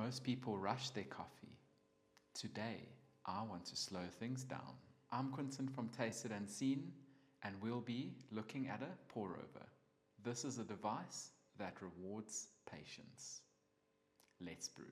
Most people rush their coffee. Today, I want to slow things down. I'm Quinton from Taste It and Seen, and we'll be looking at a pour over. This is a device that rewards patience. Let's brew.